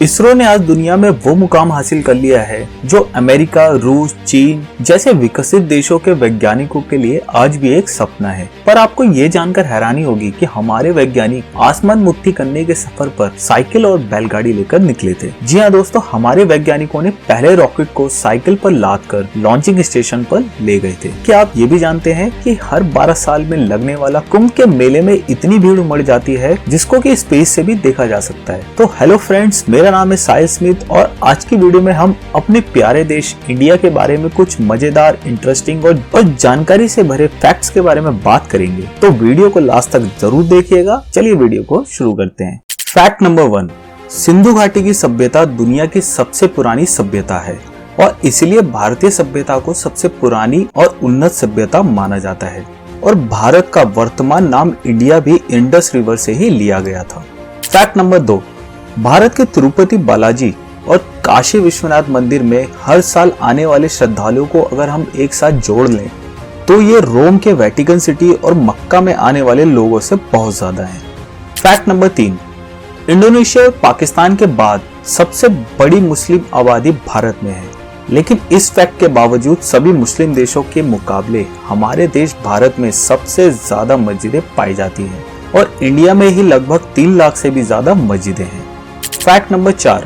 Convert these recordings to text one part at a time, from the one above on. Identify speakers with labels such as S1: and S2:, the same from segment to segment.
S1: इसरो ने आज दुनिया में वो मुकाम हासिल कर लिया है जो अमेरिका, रूस, चीन जैसे विकसित देशों के वैज्ञानिकों के लिए आज भी एक सपना है। पर आपको ये जानकर हैरानी होगी कि हमारे वैज्ञानिक आसमान मुट्ठी करने के सफर पर साइकिल और बैलगाड़ी लेकर निकले थे। जी हाँ दोस्तों, हमारे वैज्ञानिकों ने पहले रॉकेट को साइकिल पर लाद कर लॉन्चिंग स्टेशन पर ले गए थे। क्या आप ये भी जानते हैं कि हर 12 साल में लगने वाला कुंभ के मेले में इतनी भीड़ उमड़ जाती है जिसको कि स्पेस से भी देखा जा सकता है। तो हेलो फ्रेंड्स, मेरा नाम है साहिल स्मिथ और आज की वीडियो में हम अपने प्यारे देश इंडिया के बारे में कुछ मजेदार, इंटरेस्टिंग और जानकारी से भरे फैक्ट्स के बारे में बात करेंगे। तो वीडियो को लास्ट तक जरूर देखिएगा। चलिए वीडियो को शुरू करते हैं। फैक्ट नंबर 1, सिंधु घाटी की सभ्यता दुनिया की सबसे पुरानी सभ्यता है और इसीलिए भारतीय सभ्यता को सबसे पुरानी और उन्नत सभ्यता माना जाता है। और भारत का वर्तमान नाम इंडिया भी इंडस रिवर से ही लिया गया था। फैक्ट नंबर 2, भारत के तिरुपति बालाजी और काशी विश्वनाथ मंदिर में हर साल आने वाले श्रद्धालुओं को अगर हम एक साथ जोड़ लें तो ये रोम के वेटिकन सिटी और मक्का में आने वाले लोगों से बहुत ज्यादा है। फैक्ट नंबर 3, इंडोनेशिया और पाकिस्तान के बाद सबसे बड़ी मुस्लिम आबादी भारत में है, लेकिन इस फैक्ट के बावजूद सभी मुस्लिम देशों के मुकाबले हमारे देश भारत में सबसे ज्यादा मस्जिदें पाई जाती हैं और इंडिया में ही लगभग 3 लाख से भी ज्यादा मस्जिदें हैं। फैक्ट नंबर 4,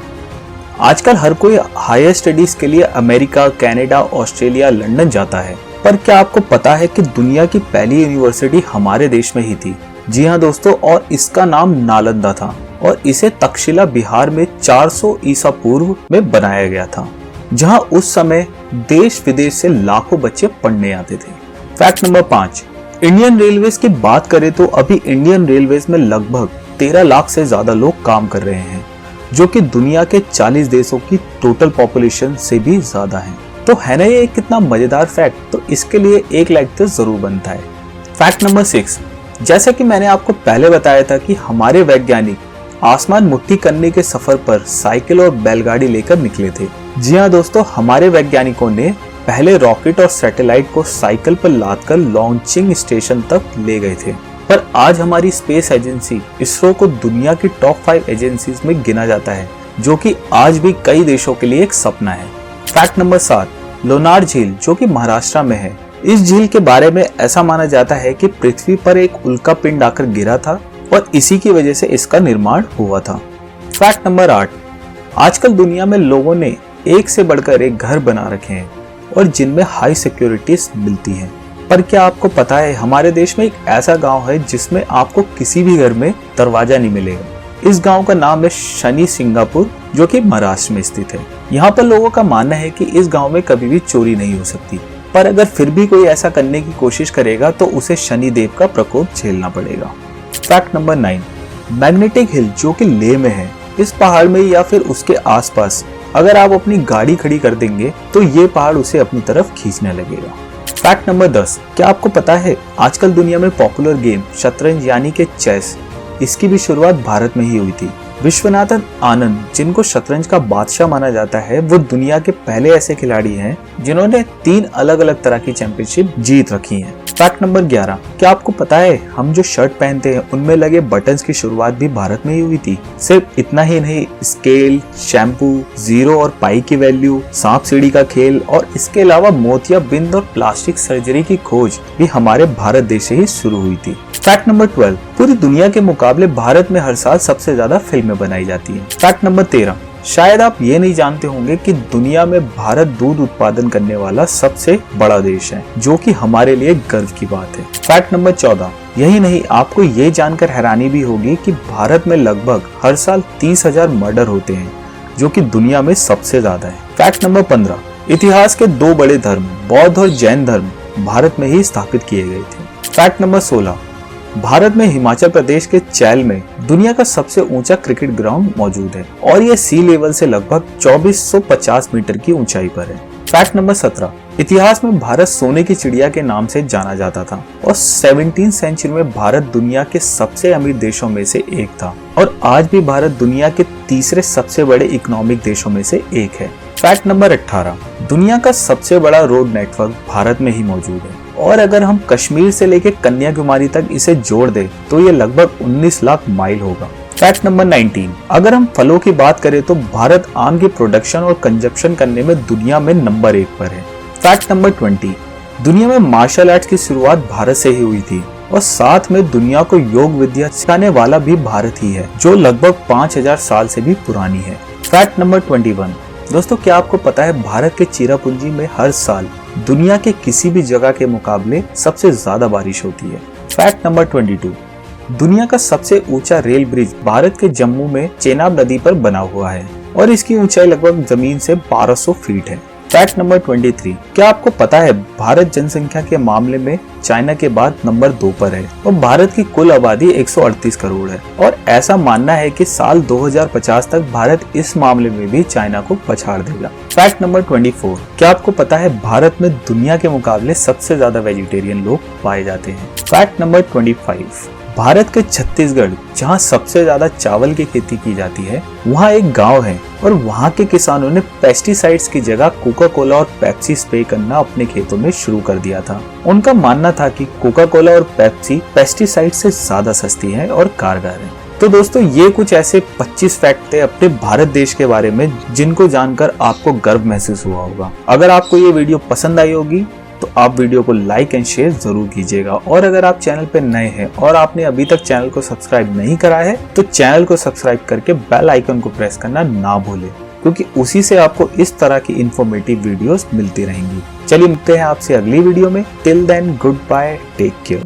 S1: आजकल हर कोई हायर स्टडीज के लिए अमेरिका, कनाडा, ऑस्ट्रेलिया, लंदन जाता है, पर क्या आपको पता है कि दुनिया की पहली यूनिवर्सिटी हमारे देश में ही थी? जी हाँ दोस्तों, और इसका नाम नालंदा था और इसे तक्षशिला बिहार में 400 ईसा पूर्व में बनाया गया था, जहां उस समय देश विदेश से लाखों बच्चे पढ़ने आते थे। फैक्ट नंबर 5, इंडियन रेलवेज की बात करें तो अभी इंडियन रेलवेज में लगभग 13 लाख से ज्यादा लोग काम कर रहे हैं, जो कि दुनिया के 40 देशों की टोटल पॉपुलेशन से भी ज्यादा है। तो है ना ये कितना मजेदार फैक्ट? तो इसके लिए एक लाइक तो जरूर बनता है। फैक्ट नंबर 6, जैसा कि मैंने आपको पहले बताया था कि हमारे वैज्ञानिक आसमान मुट्ठी करने के सफर पर साइकिल और बैलगाड़ी लेकर निकले थे। जी हाँ दोस्तों, हमारे वैज्ञानिकों ने पहले रॉकेट और सैटेलाइट को साइकिल पर लादकर लॉन्चिंग स्टेशन तक ले गए थे। पर आज हमारी स्पेस एजेंसी इसरो को दुनिया की टॉप 5 एजेंसीज में गिना जाता है, जो कि आज भी कई देशों के लिए एक सपना है। फैक्ट नंबर 7, लोनार झील जो कि महाराष्ट्र में है। इस झील के बारे में ऐसा माना जाता है कि पृथ्वी पर एक उल्का पिंड आकर गिरा था और इसी की वजह से इसका निर्माण हुआ था। फैक्ट नंबर 8, आजकल दुनिया में लोगों ने एक से बढ़कर एक घर बना रखे हैं और जिनमें हाई सिक्योरिटीज मिलती हैं। पर क्या आपको पता है हमारे देश में एक ऐसा गांव है जिसमें आपको किसी भी घर में दरवाजा नहीं मिलेगा। इस गांव का नाम है शनि सिंगापुर, जो कि महाराष्ट्र में स्थित है। यहाँ पर लोगों का मानना है कि इस गांव में कभी भी चोरी नहीं हो सकती, पर अगर फिर भी कोई ऐसा करने की कोशिश करेगा तो उसे शनि देव का प्रकोप झेलना पड़ेगा। फैक्ट नंबर 9, मैग्नेटिक हिल जो कि लेह में है, इस पहाड़ में या फिर उसके आसपास अगर आप अपनी गाड़ी खड़ी कर देंगे तो ये पहाड़ उसे अपनी तरफ खींचने लगेगा। फैक्ट नंबर 10, क्या आपको पता है आजकल दुनिया में पॉपुलर गेम शतरंज यानी कि चेस, इसकी भी शुरुआत भारत में ही हुई थी। विश्वनाथन आनंद, जिनको शतरंज का बादशाह माना जाता है, वो दुनिया के पहले ऐसे खिलाड़ी हैं जिन्होंने 3 अलग अलग तरह की चैंपियनशिप जीत रखी हैं। फैक्ट नंबर 11, क्या आपको पता है हम जो शर्ट पहनते हैं उनमें लगे बटन्स की शुरुआत भी भारत में ही हुई थी। सिर्फ इतना ही नहीं, स्केल, शैम्पू, जीरो और पाई की वैल्यू, सांप सीढ़ी का खेल और इसके अलावा मोतिया बिंद और प्लास्टिक सर्जरी की खोज भी हमारे भारत देश से ही शुरू हुई थी। फैक्ट नंबर 12, पूरी दुनिया के मुकाबले भारत में हर साल सबसे ज्यादा फिल्में बनाई जाती हैं। फैक्ट नंबर 13, शायद आप ये नहीं जानते होंगे कि दुनिया में भारत दूध उत्पादन करने वाला सबसे बड़ा देश है, जो कि हमारे लिए गर्व की बात है। फैक्ट नंबर 14, यही नहीं, आपको ये जानकर हैरानी भी होगी कि भारत में लगभग हर साल 30,000 मर्डर होते हैं, जो कि दुनिया में सबसे ज्यादा है। फैक्ट नंबर 15, इतिहास के 2 बड़े धर्म बौद्ध और जैन धर्म भारत में ही स्थापित किए गए थे। फैक्ट नंबर 16, भारत में हिमाचल प्रदेश के चैल में दुनिया का सबसे ऊंचा क्रिकेट ग्राउंड मौजूद है और ये सी लेवल से लगभग 2450 मीटर की ऊंचाई पर है। फैक्ट नंबर 17, इतिहास में भारत सोने की चिड़िया के नाम से जाना जाता था और 17वीं सेंचुरी में भारत दुनिया के सबसे अमीर देशों में से एक था और आज भी भारत दुनिया के तीसरे सबसे बड़े इकोनॉमिक देशों में से एक है। फैक्ट नंबर 18, दुनिया का सबसे बड़ा रोड नेटवर्क भारत में ही मौजूद है और अगर हम कश्मीर से लेकर कन्याकुमारी तक इसे जोड़ दें तो ये लगभग 19 लाख माइल होगा। फैक्ट नंबर 19, अगर हम फलों की बात करें तो भारत आम की प्रोडक्शन और कंजप्शन करने में दुनिया में नंबर 1 पर है। फैक्ट नंबर 20, दुनिया में मार्शल आर्ट्स की शुरुआत भारत से ही हुई थी और साथ में दुनिया को योग विद्या सिखाने वाला भी भारत ही है, जो लगभग 5000 साल से भी पुरानी है। फैक्ट नंबर 21, दोस्तों क्या आपको पता है भारत के चिरापुंजी में हर साल दुनिया के किसी भी जगह के मुकाबले सबसे ज्यादा बारिश होती है। फैक्ट नंबर 22, दुनिया का सबसे ऊंचा रेल ब्रिज भारत के जम्मू में चेनाब नदी पर बना हुआ है और इसकी ऊंचाई लगभग जमीन से 1200 फीट है। फैक्ट नंबर 23, क्या आपको पता है भारत जनसंख्या के मामले में चाइना के बाद नंबर 2 पर है और भारत की कुल आबादी 138 करोड़ है और ऐसा मानना है कि साल 2050 तक भारत इस मामले में भी चाइना को पछाड़ देगा। फैक्ट नंबर 24, क्या आपको पता है भारत में दुनिया के मुकाबले सबसे ज्यादा वेजिटेरियन लोग पाए जाते हैं। फैक्ट नंबर 25, भारत के छत्तीसगढ़ जहां सबसे ज्यादा चावल की खेती की जाती है, वहां एक गांव है और वहां के किसानों ने पेस्टिसाइड्स की जगह कोका कोला और पेप्सी स्प्रे करना अपने खेतों में शुरू कर दिया था। उनका मानना था कि कोका कोला और पेप्सी पेस्टिसाइड से ज्यादा सस्ती है और कारगर है। तो दोस्तों ये कुछ ऐसे 25 फैक्ट थे अपने भारत देश के बारे में जिनको जानकर आपको गर्व महसूस हुआ होगा। अगर आपको ये वीडियो पसंद आई होगी तो आप वीडियो को लाइक एंड शेयर जरूर कीजिएगा और अगर आप चैनल पे नए हैं और आपने अभी तक चैनल को सब्सक्राइब नहीं करा है तो चैनल को सब्सक्राइब करके बेल आइकन को प्रेस करना ना भूलें, क्योंकि उसी से आपको इस तरह की इंफॉर्मेटिव वीडियोस मिलती रहेंगी। चलिए मिलते हैं आपसे अगली वीडियो में। Till then good bye, take care.